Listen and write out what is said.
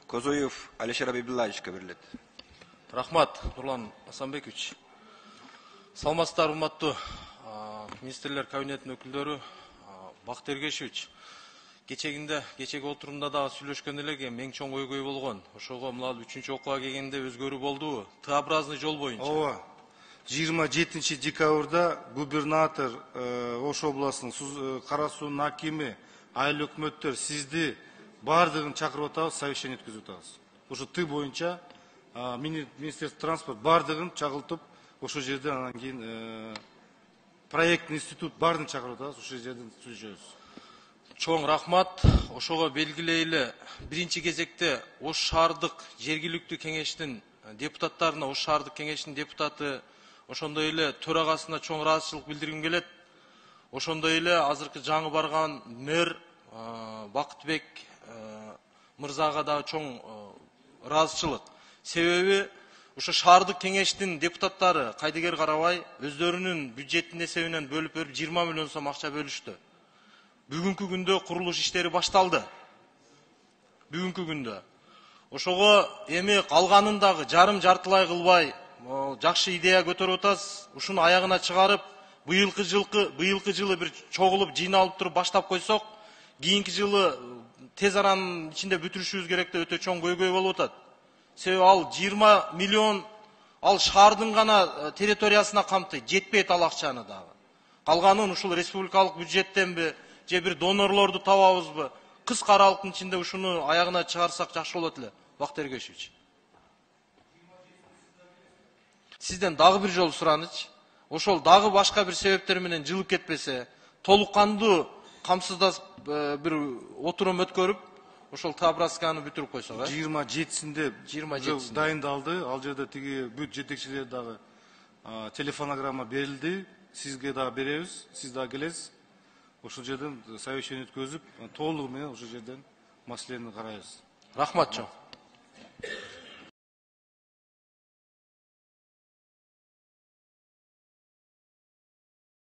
Козоев Алишер Абибуллаевичке берилет. Рахмат, Нурлан Асанбекович. Саламатсыздар, урматтуу министрлер кабинетинин өкүлдөрү. Бакыт Эргешевич, кечеги отурумда дагы сүйлөшкөн элек, эң чоң көйгөй болгон. Ошого мына 3-чү окууга келгенде өзгөрүү болдубу? Т-образный жол боюнча. Ооба. 27 декабрда губернатор Ош областынын Кара суунун акими, айыл өкмөттөр сизди бардыгын чакырып атабыз, совещание өткөзүп атабыз. Ошо Т боюнча Министерство транспорт бардыгын чагылтып, ошо жерде анан кийин проект институт бардыгын чакырып атабыз, ошо жерден сүйлөшөбүз. Чоң рахмат. Ошого белгилейли. Биринчи кезекте Ош шаардык жергиликтүү кеңештин депутаттарына, Ош шаардык кеңештин депутаты, ошондой эле төрагасына чоң ыраазычылык билдиргим келет. Ошондой эле азыркы жаңы барган мэр Бакытбек мырзага дагы чоң ыраазычылык. Себеби ошо шаардык кеңештин депутаттары кайдыгер карабай өздөрүнүн бюджеттин эсебинен бөлүп берип 20 миллион сом акча бөлүштү. Бүгүнкү күндө курулуш иштери башталды. Бүгүнкү күндө. Ошого эми калганын дагы жарым-жартылай кылбай жакшы идея көтөрүп атасыз. Ушуну аягына чыгарып, быйылкы жылы бир чогулуп, жыйналып туруп баштап койсок, кийинки жылы тез аранын ичинде бүтүрүшүбүз керек деп өтө чоң көйгөй болуп атат. Себеби ал 20 миллион ал шаардын гана территориясына камтыйт, жетпейт ал акчаны дагы. Калганын ушул республикалык бюджеттенби, же бир донорлорду табабызбы? Кыска аралыктын ичинде ушуну аягына чыгарсак жакшы болот эле, Бакыт Эргешевич. Сизден дагы бир жолу сураныч. Ошол дагы башка бир себептер менен жылып кетпесе, толук кандуу камсыздасып бир отурум өткөрүп, ошол Т-образканы бүтүрүп койсок, 27-синде дайындалды. Ал жерде тиги бүт жетекчилер дагы телефонограмма берилди. Сизге дагы беребиз, сиз дагы келесиз. Ошол жерден совещание өткөзүп, толугу менен ошол жерден маселени карайбыз. Рахмат чоң.